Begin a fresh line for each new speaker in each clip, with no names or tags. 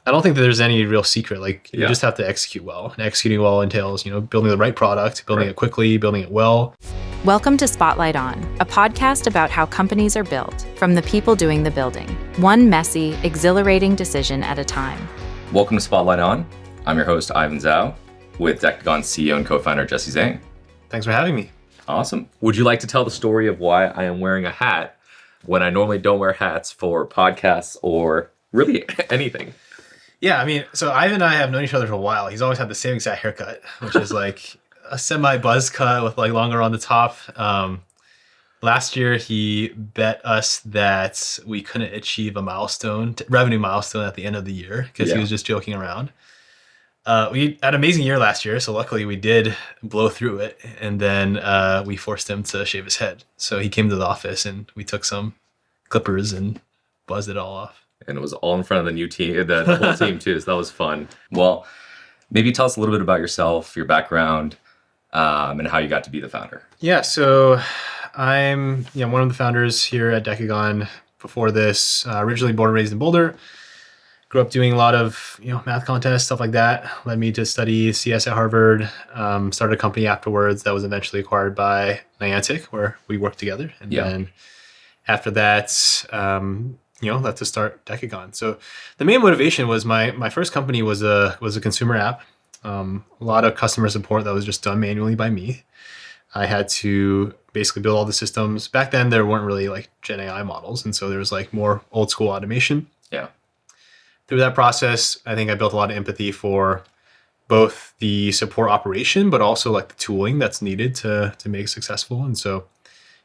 I don't think that there's any real secret. Like you
Yeah.
just have to execute well. And executing well entails, building the right product, building it quickly, building it well.
Welcome to Spotlight On, a podcast about how companies are built from the people doing the building, one messy, exhilarating decision at a time.
Welcome to Spotlight On. I'm your host, Ivan Zhou, with Decagon CEO and co-founder Jesse Zhang.
Thanks for having me.
Awesome. Would you like to tell the story of why I am wearing a hat when I normally don't wear hats for podcasts or really anything?
Yeah, so Ivan and I have known each other for a while. He's always had the same exact haircut, which is like a semi-buzz cut with like longer on the top. Last year, he bet us that we couldn't achieve a revenue milestone at the end of the year because he was just joking around. We had an amazing year last year, so luckily we did blow through it. And then we forced him to shave his head. So he came to the office and we took some clippers and buzzed it all off.
And it was all in front of the new team, the whole team too. So that was fun. Well, maybe tell us a little bit about yourself, your background, and how you got to be the founder.
Yeah, so I'm one of the founders here at Decagon. Before this, originally born and raised in Boulder. Grew up doing a lot of math contests, stuff like that. Led me to study CS at Harvard. Started a company afterwards that was eventually acquired by Niantic, where we worked together. And then after that, left to start Decagon. So the main motivation was my first company was a consumer app. A lot of customer support that was just done manually by me. I had to basically build all the systems. Back then, there weren't really like Gen AI models, and so there was like more old school automation.
Yeah.
Through that process, I think I built a lot of empathy for both the support operation, but also like the tooling that's needed to make it successful. And so,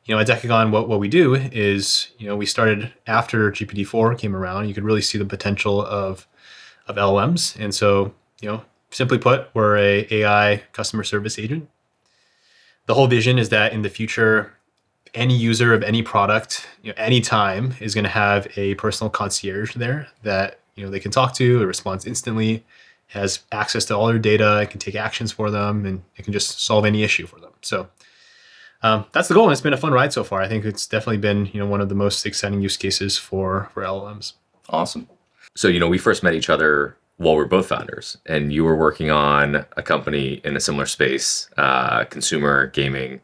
at Decagon, what we do is, we started after GPT-4 came around. You could really see the potential of LLMs. And so, simply put, we're a AI customer service agent. The whole vision is that in the future, any user of any product, anytime is going to have a personal concierge there that, they can talk to. It responds instantly, has access to all their data, it can take actions for them, and it can just solve any issue for them. So that's the goal, and it's been a fun ride so far. I think it's definitely been, one of the most exciting use cases for LLMs.
Awesome. So, we first met each other while we're both founders, and you were working on a company in a similar space, consumer gaming.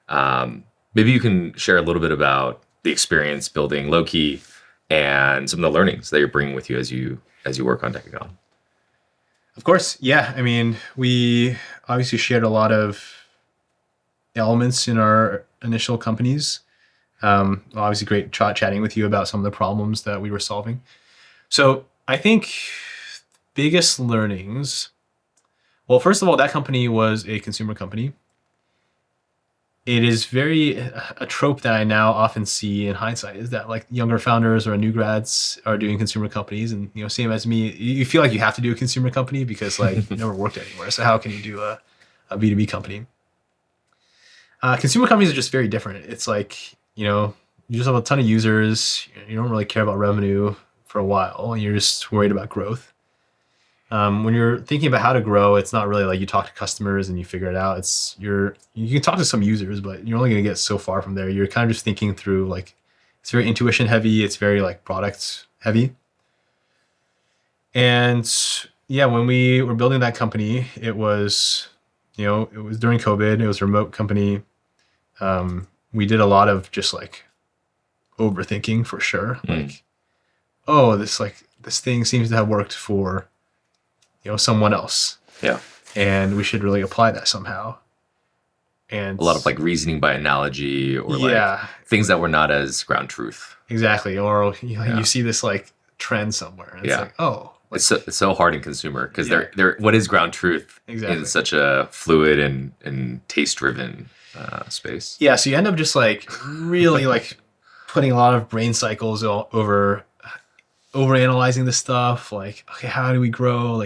Maybe you can share a little bit about the experience building Loki and some of the learnings that you're bringing with you as you work on Decagon.
Of course, yeah. We obviously shared a lot of elements in our initial companies. Obviously, great chatting with you about some of the problems that we were solving. So I think biggest learnings. Well, first of all, that company was a consumer company. It is a trope that I now often see in hindsight is that like younger founders or new grads are doing consumer companies, and same as me, you feel like you have to do a consumer company because like you never worked anywhere. So how can you do a B2B company? Consumer companies are just very different. It's like, you just have a ton of users. You don't really care about revenue for a while, and you're just worried about growth. When you're thinking about how to grow, it's not really like you talk to customers and you figure it out. You can talk to some users, but you're only going to get so far from there. You're kind of just thinking through like, it's very intuition heavy. It's very like product heavy. And yeah, when we were building that company, it was during COVID. It was a remote company. We did a lot of just like overthinking for sure. Like, this thing seems to have worked for someone else.
Yeah.
And we should really apply that somehow. And
a lot of like reasoning by analogy or like things that were not as ground truth.
Exactly. Or you see this like trend somewhere. And it's like, oh. Like,
it's so hard in consumer because they're what is ground truth in such a fluid and taste-driven space. Yeah. So you end up just like really like putting a lot of brain cycles over analyzing this stuff. Like, okay, how do we grow?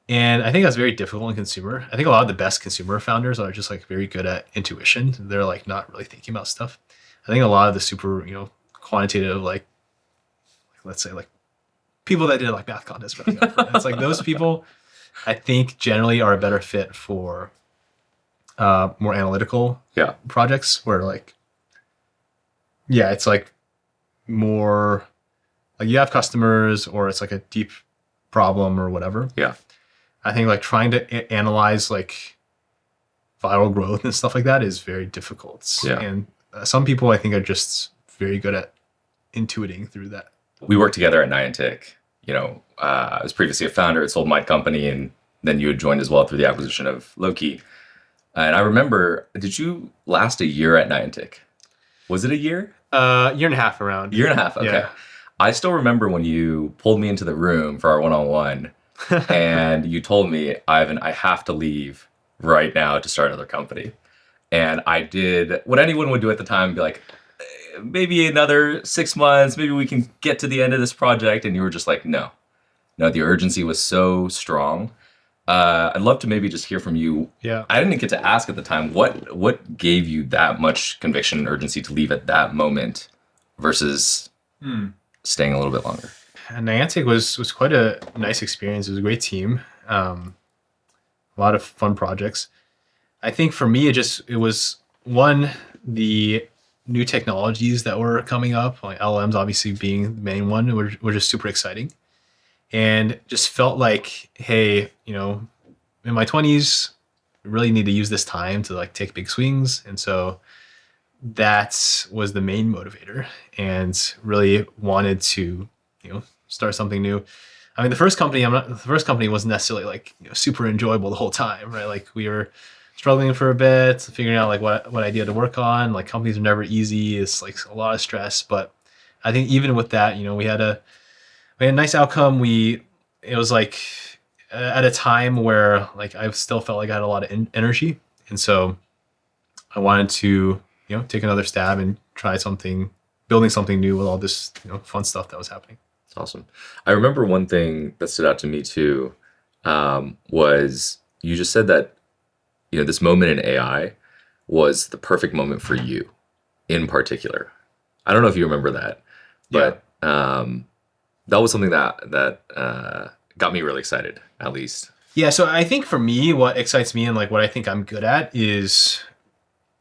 And I think that's very difficult in consumer. I think a lot of the best consumer founders are just like very good at intuition. They're like not really thinking about stuff. I think a lot of the super, quantitative, like let's say like people that did like math contests, it's like those people I think generally are a better fit for more analytical projects where like, it's like more like you have customers or it's like a deep
problem or whatever.
Yeah.
I think like trying to analyze like viral growth and stuff like that is very difficult.
Yeah.
And some people I think are just very good at intuiting through that.
We worked together at Niantic. I was previously a founder at Sold My Company, and then you had joined as well through the acquisition of Loki. And I remember, did you last a year at Niantic? Was it a year?
Year and a half around.
Year and a half, okay.
Yeah.
I still remember when you pulled me into the room for our one-on-one and you told me, Ivan, I have to leave right now to start another company. And I did what anyone would do at the time, be like, maybe another 6 months, maybe we can get to the end of this project. And you were just like, no, the urgency was so strong. I'd love to maybe just hear from you.
Yeah.
I didn't get to ask at the time, what gave you that much conviction and urgency to leave at that moment versus staying a little bit longer?
Niantic was quite a nice experience. It was a great team. A lot of fun projects. I think for me, it was one, the new technologies that were coming up, like LLMs obviously being the main one, were just super exciting. And just felt like, hey, in my 20s, I really need to use this time to like take big swings. And so that was the main motivator, and really wanted to, start something new. I mean, the first company wasn't necessarily like super enjoyable the whole time, right? Like we were struggling for a bit, figuring out like what idea to work on. Like companies are never easy. It's like a lot of stress. But I think even with that, we had a nice outcome. It was like at a time where like I still felt like I had a lot of energy. And so I wanted to, take another stab and try building something new with all this, fun stuff that was happening.
That's awesome. I remember one thing that stood out to me too, was you just said that, this moment in AI was the perfect moment for you in particular. I don't know if you remember that, but that was something that got me really excited, at least.
Yeah. So I think for me, what excites me and like what I think I'm good at is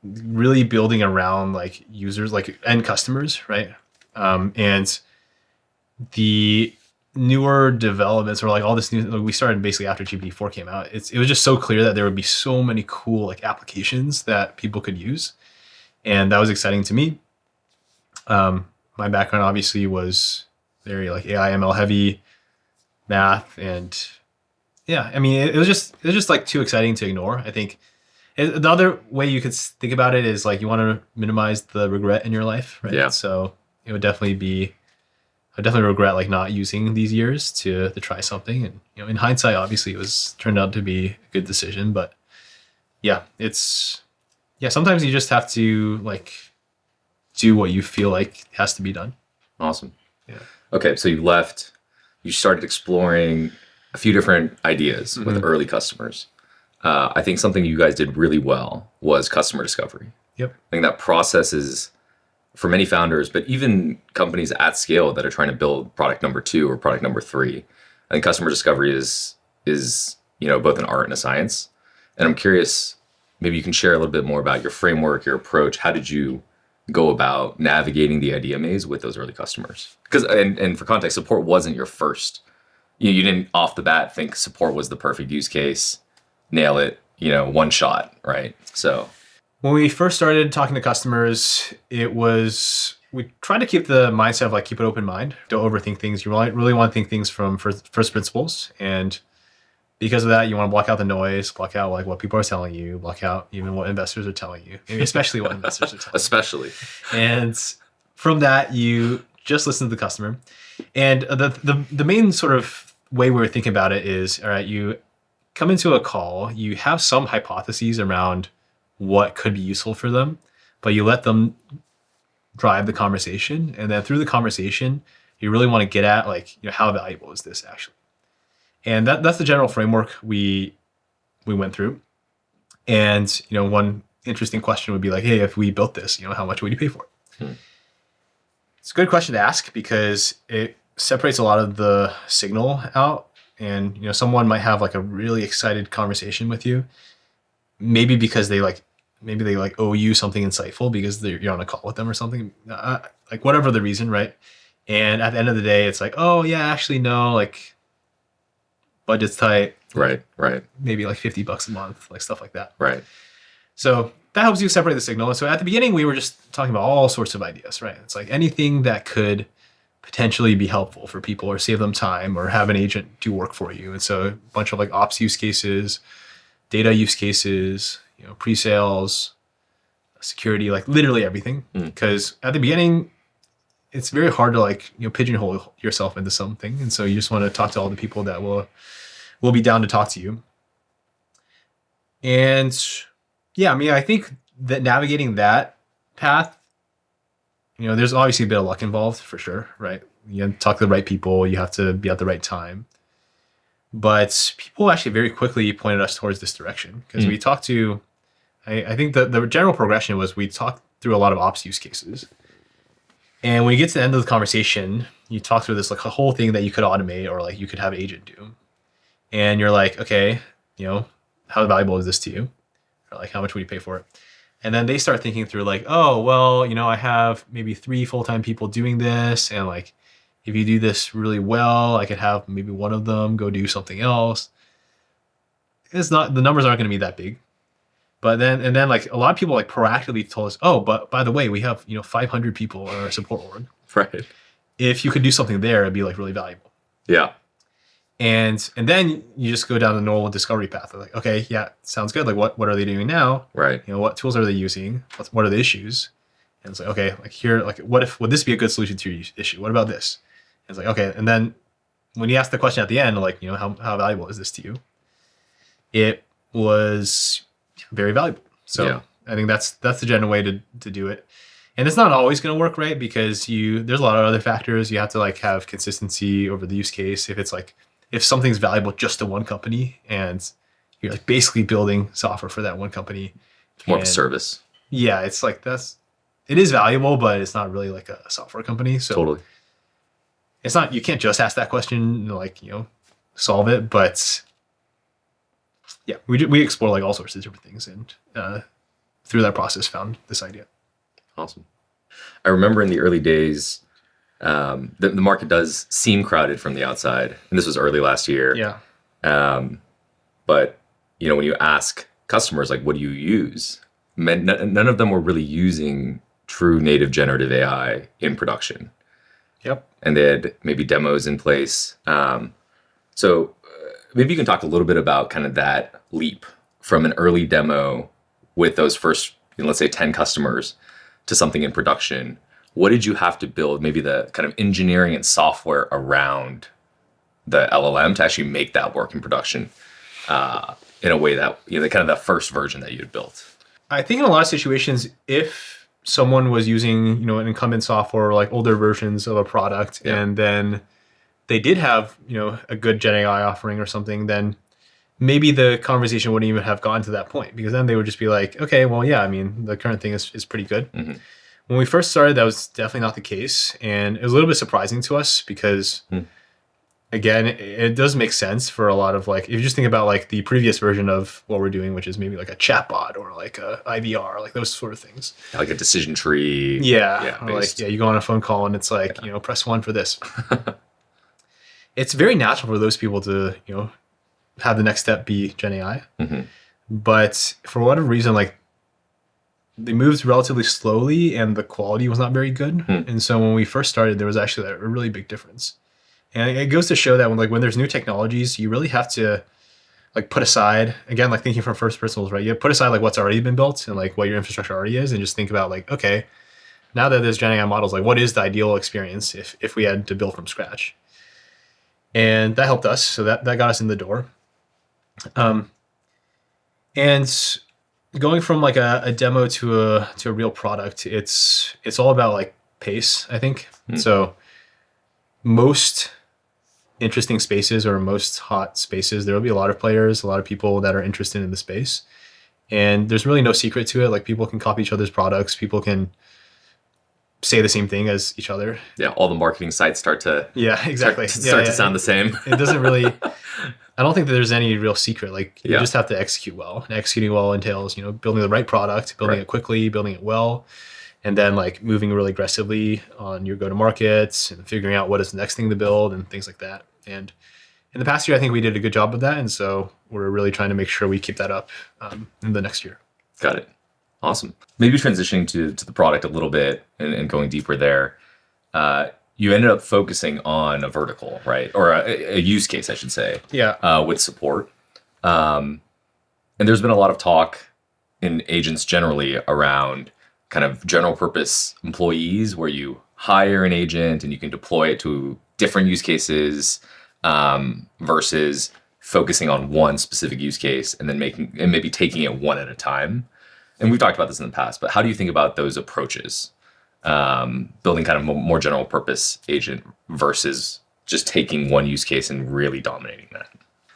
really building around like users, like end customers, right? And the newer developments, or like all this new, we started basically after GPT-4 came out. It was just so clear that there would be so many cool like applications that people could use, and that was exciting to me. My background obviously was very like AI ML heavy, math, and yeah, I mean it was just like too exciting to ignore. I think the other way you could think about it is like you want to minimize the regret in your life, right?
Yeah.
So it would definitely I definitely regret like not using these years to try something. And in hindsight, obviously it turned out to be a good decision. But yeah, sometimes you just have to like do what you feel like has to be done.
Awesome.
Yeah.
Okay, so you left, you started exploring a few different ideas with early customers. I think something you guys did really well was customer discovery.
Yep.
I think that process is, for many founders, but even companies at scale that are trying to build product number 2 or product number 3, I think customer discovery is both an art and a science. And I'm curious, maybe you can share a little bit more about your framework, your approach. How did you go about navigating the idea maze with those early customers? Because and for context, support wasn't your first. You didn't off the bat think support was the perfect use case, nail it, one shot, right? So
when we first started talking to customers, we tried to keep the mindset of like keep an open mind, don't overthink things. You really want to think things from first principles, and because of that, you want to block out the noise, block out like what people are telling you, block out even what investors are telling you, maybe especially what investors are telling you.
Especially.
And from that, you just listen to the customer. And the main sort of way we were thinking about it is, all right, you come into a call, you have some hypotheses around what could be useful for them, but you let them drive the conversation. And then through the conversation, you really want to get at like, how valuable is this actually? And that's the general framework we went through. And, one interesting question would be like, hey, if we built this, how much would you pay for it? It's a good question to ask because it separates a lot of the signal out. And, someone might have like a really excited conversation with you, maybe because they owe you something insightful because you're on a call with them or something, like whatever the reason, right? And at the end of the day, it's like, oh yeah, actually no, like budget's tight.
Right.
Maybe like $50 a month, like stuff like that.
Right.
So that helps you separate the signal. And so at the beginning, we were just talking about all sorts of ideas, right? It's like anything that could potentially be helpful for people or save them time or have an agent do work for you. And so a bunch of like ops use cases, data use cases, pre-sales, security, like literally everything. Because at the beginning, it's very hard to like, pigeonhole yourself into something. And so you just want to talk to all the people that will be down to talk to you. And yeah, I think that navigating that path, there's obviously a bit of luck involved for sure, right? You have to talk to the right people. You have to be at the right time. But people actually very quickly pointed us towards this direction because we talked to, I think the general progression was we talked through a lot of ops use cases. And when you get to the end of the conversation, you talk through this like a whole thing that you could automate or like you could have an agent do. And you're like, okay, how valuable is this to you? Or like, how much would you pay for it? And then they start thinking through like, oh, well, I have maybe 3 full-time people doing this. And like, if you do this really well, I could have maybe one of them go do something else. The numbers aren't going to be that big. But then like a lot of people like proactively told us, oh, but by the way, we have, 500 people on our support org.
Right.
If you could do something there, it'd be like really valuable.
Yeah.
And then you just go down the normal discovery path. Like, okay, yeah, sounds good. Like, what are they doing now?
Right.
What tools are they using? What are the issues? And it's like, okay, like here, like, would this be a good solution to your issue? What about this? And it's like, okay. And then when you ask the question at the end, like, how valuable is this to you? It was very valuable. So yeah. I think that's the general way to do it. And it's not always going to work, right? Because there's a lot of other factors. You have to like have consistency over the use case. If something's valuable just to one company and you're like basically building software for that one company.
It's more of a service.
Yeah, it's like it is valuable, but it's not really like a software company. So
totally.
It's not, you can't just ask that question and like, solve it. But yeah, we explore like all sorts of different things and through that process found this idea.
Awesome. I remember in the early days, the market does seem crowded from the outside, and this was early last year.
Yeah.
But when you ask customers like, what do you use? None of them were really using true native generative AI in production.
Yep.
And they had maybe demos in place. So maybe you can talk a little bit about kind of that leap from an early demo with those first, let's say 10 customers to something in production. What did you have to build, maybe the kind of engineering and software around the LLM to actually make that work in production in a way that, kind of the first version that you had built?
I think in a lot of situations, if someone was using, an incumbent software or like older versions of a product, and then they did have, a good Gen AI offering or something, then maybe the conversation wouldn't even have gone to that point, because then they would just be like, okay, well, yeah, the current thing is pretty good. Mm-hmm. When we first started, that was definitely not the case. And it was a little bit surprising to us because, again, it does make sense for a lot of like, if you just think about like the previous version of what we're doing, which is maybe like a chatbot or like a IVR, like those sort of things.
Like a decision tree.
Yeah. Or like, you go on a phone call and it's like, press 1 for this. It's very natural for those people to, have the next step be Gen AI. Mm-hmm. But for whatever reason, like, they moved relatively slowly and the quality was not very good. And so when we first started, there was actually a really big difference. And it goes to show that when there's new technologies, you really have to like put aside, again, like thinking from first principles, right? You put aside like what's already been built and like what your infrastructure already is, and just think about like, okay, now that there's Gen AI models, like what is the ideal experience if we had to build from scratch? And that helped us. So that got us in the door. And going from like a demo to a real product, it's all about like pace, I think. So most interesting spaces or most hot spaces, there will be a lot of players, a lot of people that are interested in the space. And there's really no secret to it. Like people can copy each other's products. People can say the same thing as each other.
Yeah, all the marketing sites start to
to
sound the same.
It doesn't really. I don't think that there's any real secret. Like you just have to execute well. And executing well entails, building the right product, building it quickly, building it well, and then like moving really aggressively on your go-to-markets and figuring out what is the next thing to build and things like that. And in the past year, I think we did a good job of that. And so we're really trying to make sure we keep that up in the next year.
Got it. Awesome. Maybe transitioning to the product a little bit and going deeper there. You ended up focusing on a vertical, right? Or a use case, I should say.
Yeah.
With support. And there's been a lot of talk in agents generally around kind of general purpose employees where you hire an agent and you can deploy it to different use cases versus focusing on one specific use case and then maybe taking it one at a time. And we've talked about this in the past, but how do you think about those approaches? Building kind of more general purpose agent versus just taking one use case and really dominating that.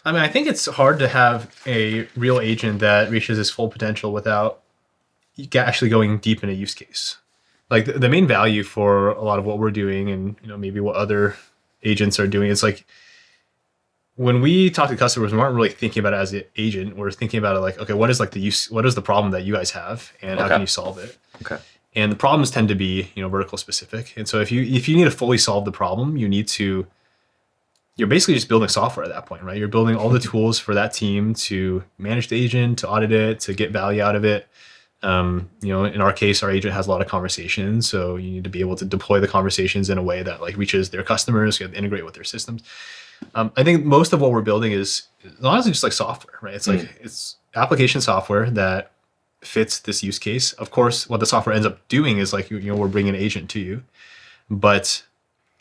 I mean, I think it's hard to have a real agent that reaches its full potential without actually going deep in a use case. Like the main value for a lot of what we're doing and maybe what other agents are doing is like when we talk to customers, we aren't really thinking about it as an agent. We're thinking about it like, okay, what is the problem that you guys have and how can you solve it?
Okay.
And the problems tend to be, vertical specific. And so if you need to fully solve the problem, you're basically just building software at that point, right? You're building all the tools for that team to manage the agent, to audit it, to get value out of it. In our case, our agent has a lot of conversations, so you need to be able to deploy the conversations in a way that like reaches their customers, you have to integrate with their systems. I think most of what we're building is honestly just like software, right? It's like it's application software that fits this use case. Of course, what the software ends up doing is like we're bringing an agent to you, but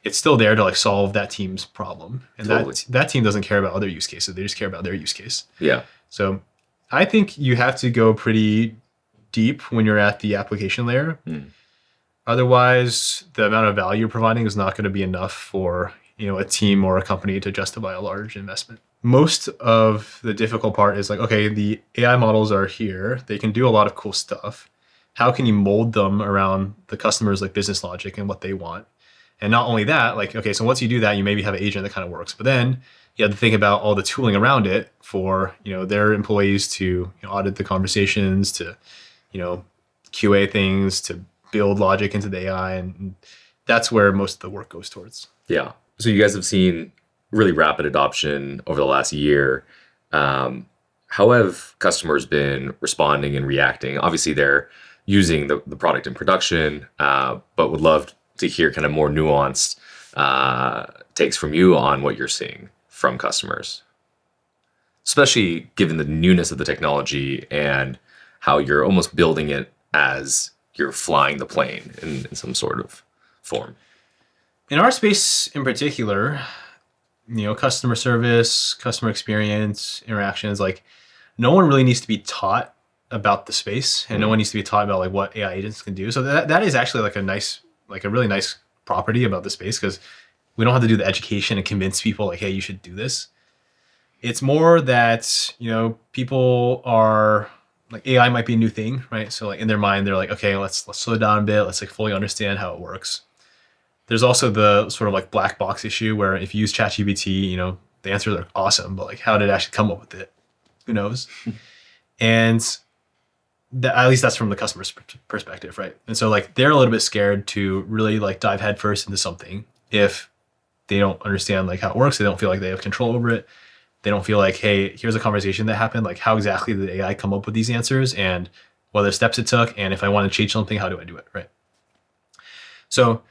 it's still there to like solve that team's problem. And totally. that team doesn't care about other use cases. They just care about their use case.
Yeah.
So I think you have to go pretty deep when you're at the application layer. Otherwise, the amount of value you're providing is not going to be enough for a team or a company to justify a large investment. Most of the difficult part is like, okay, the AI models are here. They can do a lot of cool stuff. How can you mold them around the customer's like business logic and what they want? And not only that, like, okay, so once you do that, you maybe have an agent that kind of works. But then you have to think about all the tooling around it for, their employees to audit the conversations, to, QA things, to build logic into the AI. And that's where most of the work goes towards.
Yeah. So you guys have seen really rapid adoption over the last year. How have customers been responding and reacting? Obviously, they're using the product in production, but would love to hear kind of more nuanced takes from you on what you're seeing from customers, especially given the newness of the technology and how you're almost building it as you're flying the plane in some sort of form.
In our space in particular, customer service, customer experience, interactions, like no one really needs to be taught about the space and no one needs to be taught about like what AI agents can do. So that is actually like a really nice property about the space because we don't have to do the education and convince people like, hey, you should do this. It's more that, people are like AI might be a new thing, right? So like in their mind, they're like, okay, let's slow down a bit. Let's like fully understand how it works. There's also the sort of like black box issue where if you use ChatGPT, the answers are awesome, but like how did it actually come up with it? Who knows? And at least that's from the customer's perspective, right? And so like they're a little bit scared to really like dive headfirst into something if they don't understand like how it works. They don't feel like they have control over it. They don't feel like, hey, here's a conversation that happened. Like how exactly did the AI come up with these answers and what are the steps it took? And if I want to change something, how do I do it, right? So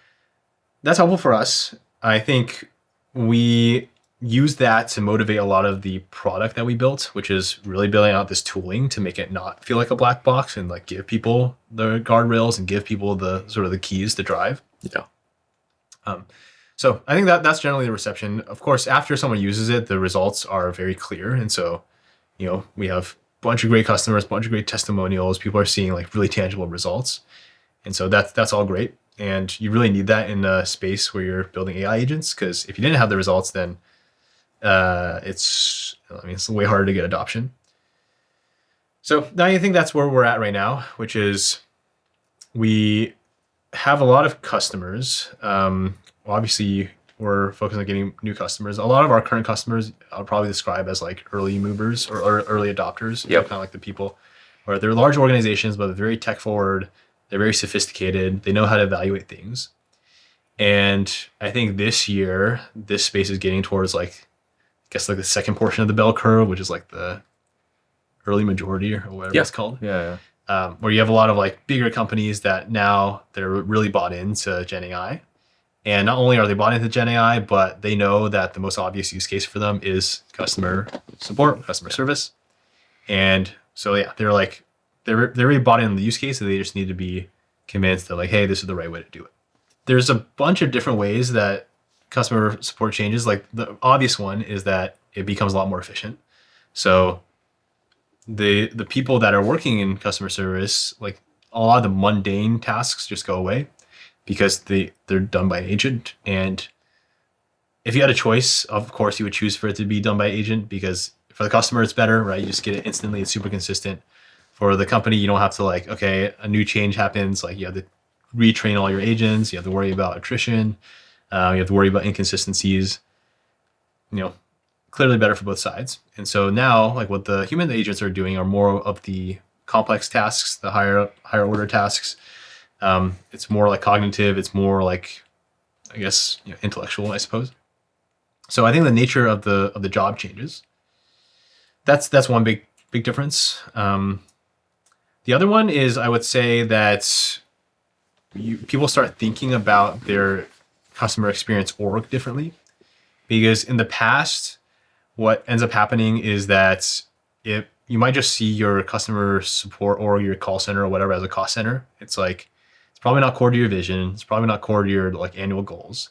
that's helpful for us. I think we use that to motivate a lot of the product that we built, which is really building out this tooling to make it not feel like a black box and like give people the guardrails and give people the sort of the keys to drive.
Yeah.
So I think that's generally the reception. Of course, after someone uses it, the results are very clear. And so, we have a bunch of great customers, a bunch of great testimonials. People are seeing like really tangible results. And so that's all great. And you really need that in a space where you're building AI agents, because if you didn't have the results, then it's way harder to get adoption. So I think that's where we're at right now, which is we have a lot of customers. Obviously, we're focused on getting new customers. A lot of our current customers I'll probably describe as like early movers or early adopters.
Yep.
Kind of like the people where they're large organizations, but they're very tech forward. They're very sophisticated. They know how to evaluate things. And I think this year, this space is getting towards like guess like the second portion of the bell curve, which is like the early majority or whatever it's called.
Yeah.
Where you have a lot of like bigger companies that now they're really bought into Gen AI. And not only are they bought into Gen AI, but they know that the most obvious use case for them is customer support, customer service. And so, yeah, they're already bought in the use case, and they just need to be convinced that like, hey, this is the right way to do it. There's a bunch of different ways that customer support changes. Like the obvious one is that it becomes a lot more efficient. So the people that are working in customer service, like a lot of the mundane tasks just go away because they're done by an agent. And if you had a choice, of course, you would choose for it to be done by agent because for the customer, it's better, right? You just get it instantly. It's super consistent. For the company, you don't have to like, okay, a new change happens. Like you have to retrain all your agents. You have to worry about attrition. You have to worry about inconsistencies. Clearly better for both sides. And so now, like what the human agents are doing are more of the complex tasks, the higher order tasks. It's more like cognitive. It's more like, I guess, intellectual, I suppose. So I think the nature of the job changes. That's one big difference. The other one is, I would say that people start thinking about their customer experience org differently, because in the past, what ends up happening is that you might just see your customer support or your call center or whatever as a cost center. It's like, it's probably not core to your vision. It's probably not core to your like annual goals,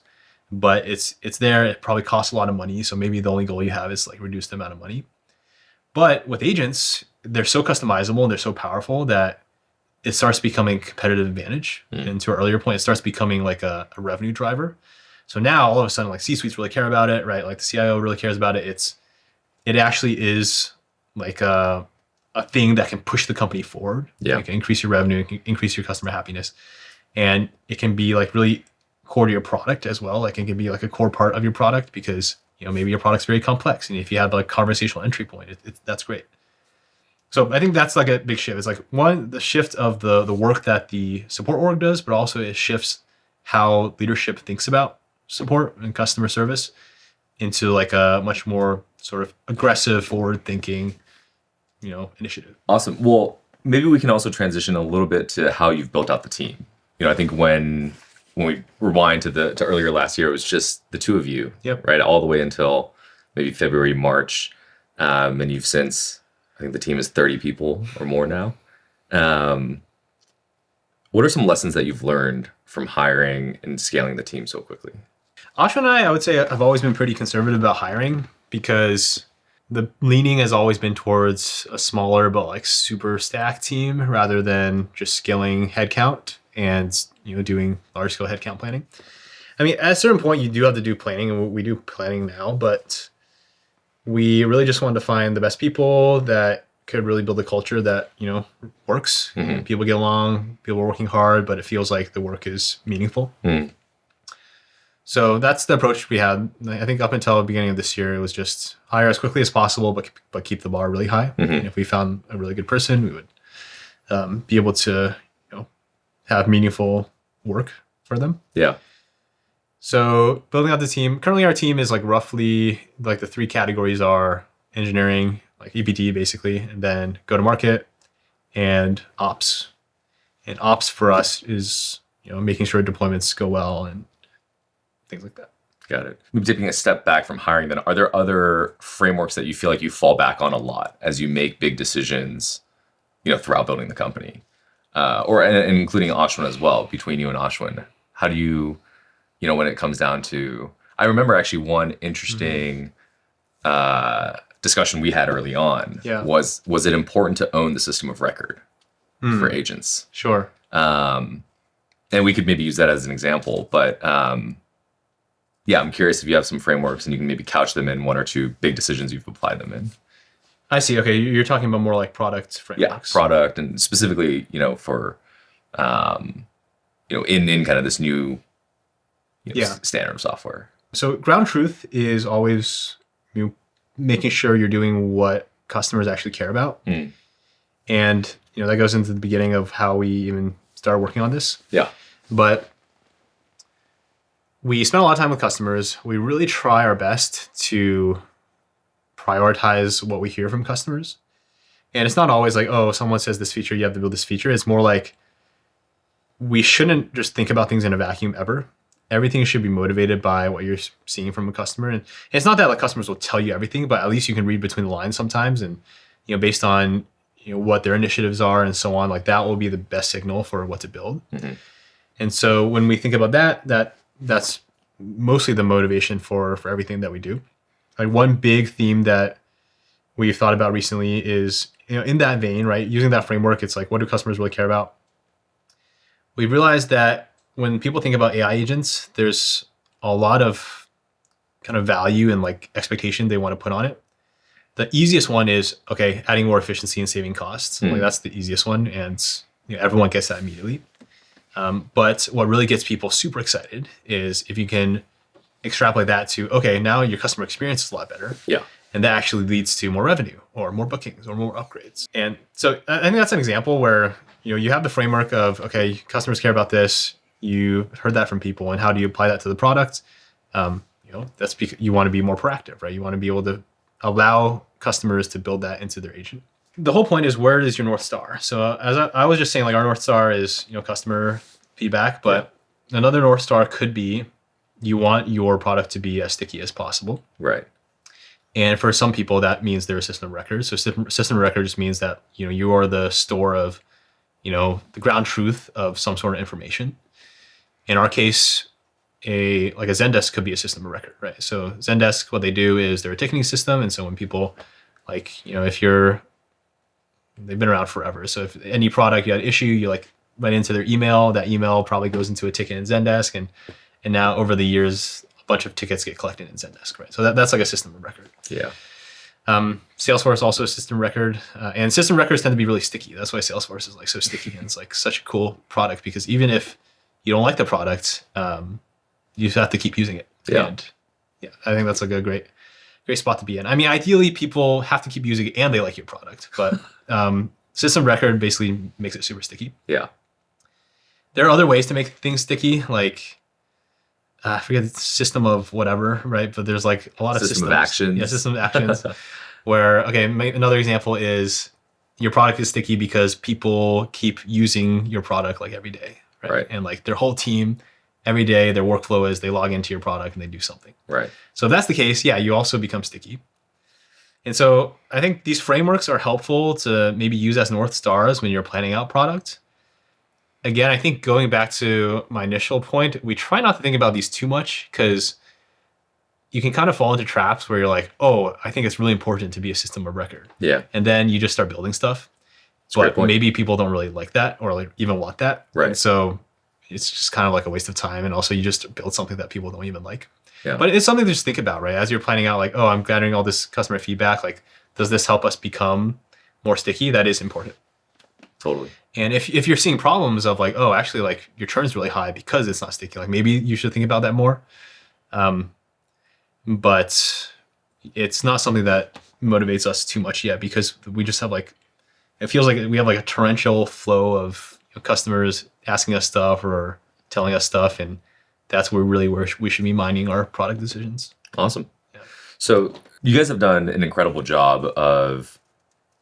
but it's there. It probably costs a lot of money. So maybe the only goal you have is like reduce the amount of money. But with agents, they're so customizable and they're so powerful that it starts becoming a competitive advantage. And to our earlier point, it starts becoming like a revenue driver. So now all of a sudden, like C-suites really care about it, right? Like the CIO really cares about it. It actually is like a thing that can push the company forward.
Yeah.
It can increase your revenue, it can increase your customer happiness. And it can be like really core to your product as well. Like it can be like a core part of your product because, maybe your product's very complex. And if you have like conversational entry point, that's great. So I think that's like a big shift. It's like one, the shift of the work that the support org does, but also it shifts how leadership thinks about support and customer service into like a much more sort of aggressive, forward-thinking, initiative.
Awesome. Well, maybe we can also transition a little bit to how you've built out the team. I think when we rewind to earlier last year, it was just the two of you, right? All the way until maybe February, March. And you've since, I think the team is 30 people or more now. What are some lessons that you've learned from hiring and scaling the team so quickly?
Ashwin and I would say I've always been pretty conservative about hiring because the leaning has always been towards a smaller but like super stacked team rather than just scaling headcount and doing large scale headcount planning. I mean, at a certain point you do have to do planning, and we do planning now, but we really just wanted to find the best people that could really build a culture that works.
Mm-hmm.
People get along, people are working hard, but it feels like the work is meaningful. So that's the approach we had. I think up until the beginning of this year, it was just hire as quickly as possible, but keep the bar really high.
Mm-hmm.
And if we found a really good person, we would be able to have meaningful work for them.
Yeah.
So building out the team, currently our team is like roughly like the three categories are engineering, like EPT basically, and then go to market and ops. And ops for us is, making sure deployments go well and things like that.
Got it. Maybe taking a step back from hiring, then are there other frameworks that you feel like you fall back on a lot as you make big decisions, throughout building the company? And including Ashwin as well, between you and Ashwin? How do you, when it comes down to, I remember actually one interesting discussion we had early on was it important to own the system of record for agents?
Sure.
And we could maybe use that as an example, but I'm curious if you have some frameworks and you can maybe couch them in one or two big decisions you've applied them in.
I see. Okay. You're talking about more like product frameworks.
Yeah, product, and specifically, for, in kind of this new standard of software.
So ground truth is always making sure you're doing what customers actually care about. And, that goes into the beginning of how we even started working on this.
Yeah.
But we spend a lot of time with customers. We really try our best to prioritize what we hear from customers. And it's not always like, oh, someone says this feature, you have to build this feature. It's more like we shouldn't just think about things in a vacuum ever. Everything should be motivated by what you're seeing from a customer. And it's not that like customers will tell you everything, but at least you can read between the lines sometimes. And, based on, what their initiatives are and so on, like that will be the best signal for what to build. Mm-hmm. And so when we think about that's mostly the motivation for everything that we do. Like one big theme that we've thought about recently is, in that vein, right? Using that framework, it's like, what do customers really care about? We realized that when people think about AI agents, there's a lot of kind of value and like expectation they want to put on it. The easiest one is, okay, adding more efficiency and saving costs. Like that's the easiest one. And everyone gets that immediately. But what really gets people super excited is if you can extrapolate that to, okay, now your customer experience is a lot better.
Yeah.
And that actually leads to more revenue or more bookings or more upgrades. And so I think that's an example where, you have the framework of, okay, customers care about this. You heard that from people. And how do you apply that to the product? That's because you want to be more proactive, right? You want to be able to allow customers to build that into their agent. The whole point is, where is your North Star? So as I was just saying, like our North Star is, customer feedback, but another North Star could be you want your product to be as sticky as possible.
Right.
And for some people, that means they're a system of record. So system of record just means that, you are the store of, the ground truth of some sort of information. In our case, a Zendesk could be a system of record, right? So Zendesk, what they do is they're a ticketing system. And so when people they've been around forever. So if any product you had an issue, you went into their email, that email probably goes into a ticket in Zendesk. And now over the years, a bunch of tickets get collected in Zendesk, right? So that's like a system of record.
Yeah.
Salesforce also a system record, and system records tend to be really sticky. That's why Salesforce is like so sticky, and it's like such a cool product because even if you don't like the product, you have to keep using it.
Yeah.
And I think that's like a great spot to be in. I mean, ideally people have to keep using it and they like your product, but system record basically makes it super sticky.
Yeah.
There are other ways to make things sticky, like I forget the system of whatever, right? But there's like a lot of systems.
System of actions.
Yeah, system of actions. Where, okay, another example is your product is sticky because people keep using your product like every day, right? And like their whole team, every day, their workflow is they log into your product and they do something.
Right.
So if that's the case, you also become sticky. And so I think these frameworks are helpful to maybe use as North Stars when you're planning out product. Again, I think going back to my initial point, we try not to think about these too much because you can kind of fall into traps where you're like, oh, I think it's really important to be a system of record.
Yeah.
And then you just start building stuff. But maybe people don't really like that or like even want that.
Right.
And so it's just kind of like a waste of time. And also you just build something that people don't even like.
Yeah.
But it's something to just think about, right? As you're planning out like, oh, I'm gathering all this customer feedback. Like, does this help us become more sticky? That is important.
Totally.
And if you're seeing problems of like, oh, actually like your churn is really high because it's not sticky, like maybe you should think about that more. But it's not something that motivates us too much yet because we just have like, it feels like we have like a torrential flow of customers asking us stuff or telling us stuff. And that's where we should be minding our product decisions.
Awesome. Yeah. So you guys have done an incredible job of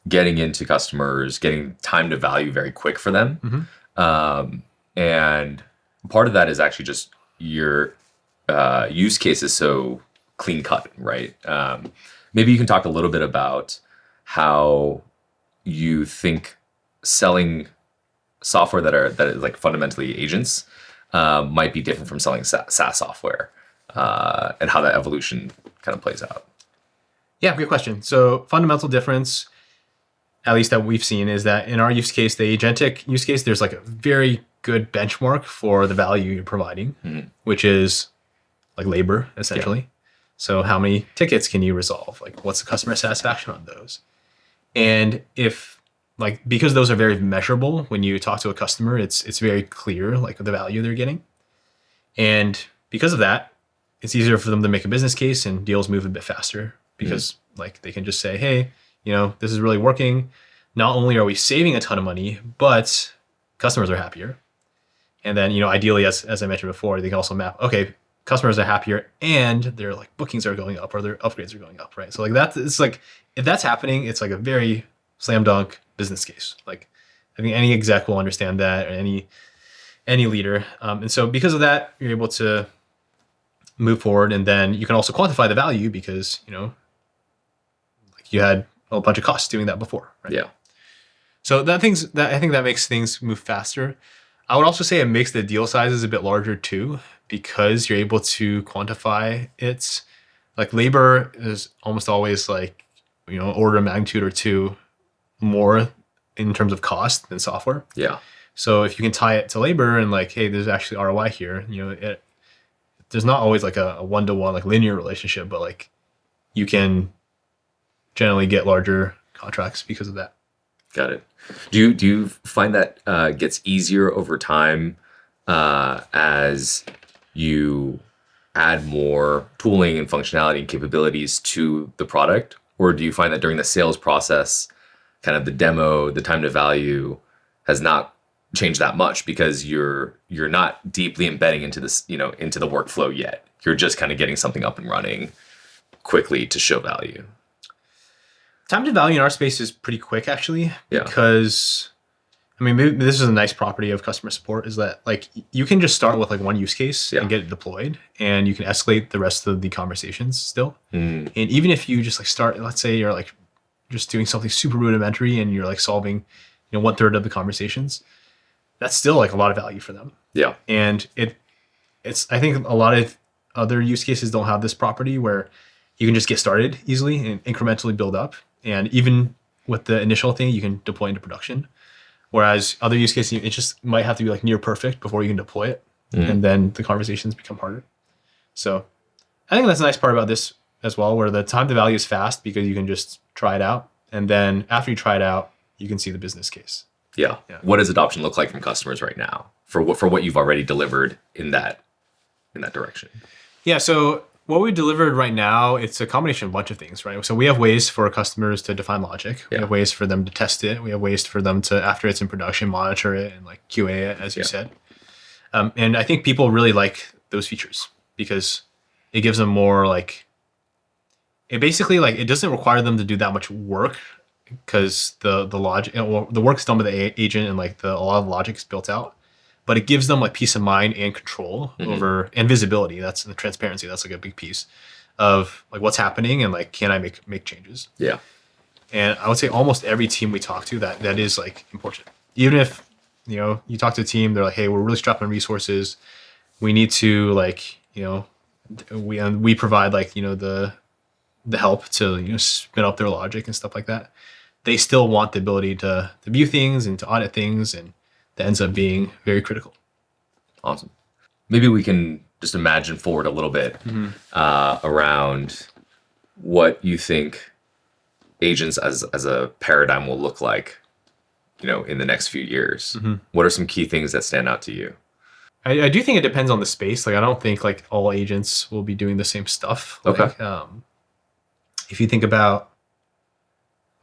getting into customers, getting time to value very quick for them. Mm-hmm. And part of that is actually just your use case is so clean cut, right? Maybe you can talk a little bit about how you think selling software that is like fundamentally agents might be different from selling SaaS software, and how that evolution kind of plays out.
Yeah, good question. So fundamental difference, at least that we've seen, is that in our use case, the agentic use case, there's like a very good benchmark for the value you're providing, which is like labor, essentially. Yeah. So how many tickets can you resolve? Like what's the customer satisfaction on those? And if like, because those are very measurable, when you talk to a customer, it's very clear, like the value they're getting. And because of that, it's easier for them to make a business case and deals move a bit faster because like they can just say, hey, this is really working. Not only are we saving a ton of money, but customers are happier. And then, ideally, as I mentioned before, they can also map, okay, customers are happier and their like bookings are going up or their upgrades are going up, right? So like that's, it's like, if that's happening, it's like a very slam dunk business case. Like I think any exec will understand that, or any leader. And so because of that, you're able to move forward, and then you can also quantify the value because, you know, like you had a bunch of costs doing that before, right?
Yeah.
So I think that makes things move faster. I would also say it makes the deal sizes a bit larger too, because you're able to quantify it. Like labor is almost always like, you know, order of magnitude or two more in terms of cost than software.
Yeah.
So if you can tie it to labor and like, hey, there's actually ROI here, you know, there's not always like a one-to-one like linear relationship, but like you can generally get larger contracts because of that.
Got it. Do you find that gets easier over time as you add more tooling and functionality and capabilities to the product? Or do you find that during the sales process, kind of the demo, the time to value has not changed that much because you're not deeply embedding into this, you know, into the workflow yet? You're just kind of getting something up and running quickly to show value.
Time to value in our space is pretty quick, actually,
Yeah.
because I mean, maybe this is a nice property of customer support, is that like you can just start with like one use case and get it deployed, and you can escalate the rest of the conversations still. And even if you just like start, let's say you're like just doing something super rudimentary and you're like solving, you know, 1/3 of the conversations, that's still like a lot of value for them.
Yeah.
And it's I think a lot of other use cases don't have this property where you can just get started easily and incrementally build up. And even with the initial thing, you can deploy into production. Whereas other use cases, it just might have to be like near perfect before you can deploy it. And then the conversations become harder. So I think that's a nice part about this as well, where the time to value is fast because you can just try it out. And then after you try it out, you can see the business case.
Yeah. What does adoption look like from customers right now for what you've already delivered in that direction?
Yeah. So what we delivered right now, it's a combination of a bunch of things, right? So we have ways for customers to define logic. We have ways for them to test it. We have ways for them to, after it's in production, monitor it and like QA it, as you said. And I think people really like those features because it gives them more like, it basically like, it doesn't require them to do that much work because the logic, well, the work's done by the agent and like a lot of the logic is built out. But it gives them like peace of mind and control over, and visibility. That's the transparency. That's like a big piece of like what's happening and like, can I make changes?
Yeah.
And I would say almost every team we talk to, that is like important. Even if, you know, you talk to a team, they're like, hey, we're really strapped on resources. We need to like, you know, we provide like, you know, the help to, you know, spin up their logic and stuff like that. They still want the ability to view things and to audit things, and that ends up being very critical.
Awesome. Maybe we can just imagine forward a little bit around what you think agents as a paradigm will look like, you know, in the next few years. What are some key things that stand out to you?
I do think it depends on the space. Like I don't think like all agents will be doing the same stuff. Like, if you think about,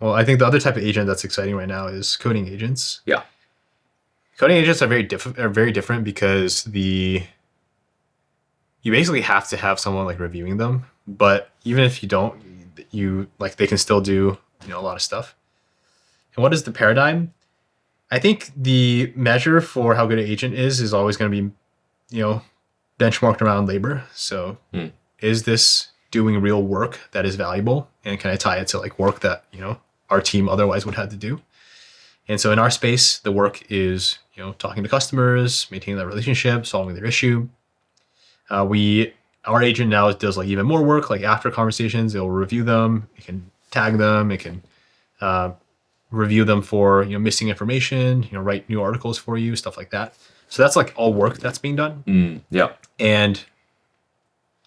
well, I think the other type of agent that's exciting right now is coding agents.
Yeah.
Coding agents are very different because you basically have to have someone like reviewing them. But even if you don't, you like they can still do, you know, a lot of stuff. And what is the paradigm? I think the measure for how good an agent is always going to be, you know, benchmarked around labor. So is this doing real work that is valuable? And can I tie it to like work that, you know, our team otherwise would have to do? And so in our space, the work is, you know, talking to customers, maintaining that relationship, solving their issue. Our agent now does like even more work, like after conversations, it'll review them, it can tag them, it can review them for, you know, missing information, you know, write new articles for you, stuff like that. So that's like all work that's being done.
Yeah.
And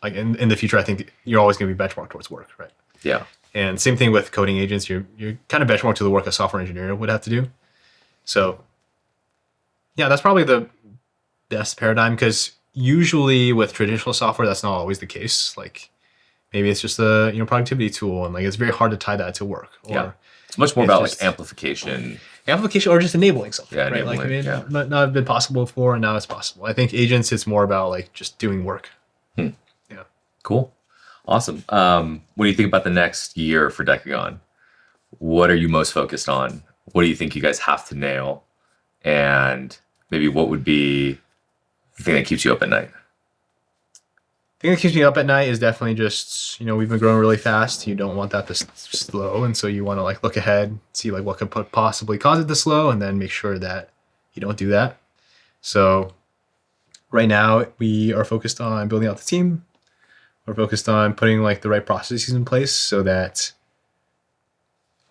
like in the future, I think you're always going to be benchmarked towards work, right?
Yeah.
And same thing with coding agents. You're kind of benchmarked to the work a software engineer would have to do. So yeah, that's probably the best paradigm, because usually with traditional software, that's not always the case. Like maybe it's just a, you know, productivity tool, and like it's very hard to tie that to work. Or
it's much more about like amplification
or just enabling something.
Yeah,
right?
enabling,
Like not been possible before, and now it's possible. I think agents, it's more about like just doing work.
Yeah.
Cool. Awesome. When you think about the next year for Decagon, what are you most focused on? What do you think you guys have to nail? And maybe what would be the thing that keeps you up at night?
The thing that keeps me up at night is definitely just, we've been growing really fast. You don't want that to slow. And so you want to like look ahead, see like what could possibly cause it to slow, and then make sure that you don't do that. So right now we are focused on building out the team. We're focused on putting like the right processes in place so that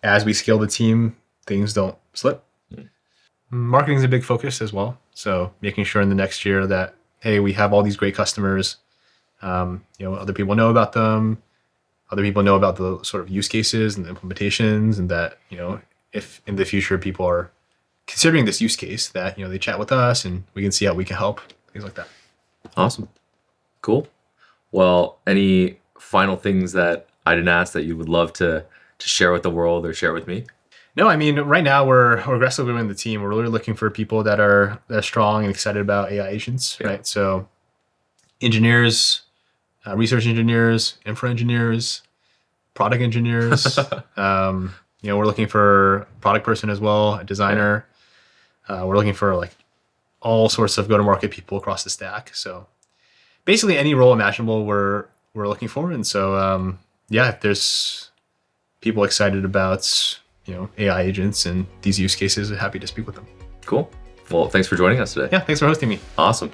as we scale the team, things don't slip. Marketing is a big focus as well. So making sure in the next year that, hey, we have all these great customers. Other people know about them. Other people know about the sort of use cases and the implementations, and that, if in the future people are considering this use case, that, they chat with us and we can see how we can help, things like that.
Awesome. Cool. Well, any final things that I didn't ask that you would love to share with the world or share with me?
No, I mean, right now we're aggressively growing the team. We're really looking for people that are strong and excited about AI agents, right? So engineers, research engineers, infra engineers, product engineers. We're looking for a product person as well, a designer. We're looking for like all sorts of go-to-market people across the stack. So basically any role imaginable we're looking for. And so, if there's people excited about, AI agents and these use cases, I'm happy to speak with them.
Cool. Well, thanks for joining us today.
Yeah, thanks for hosting me.
Awesome.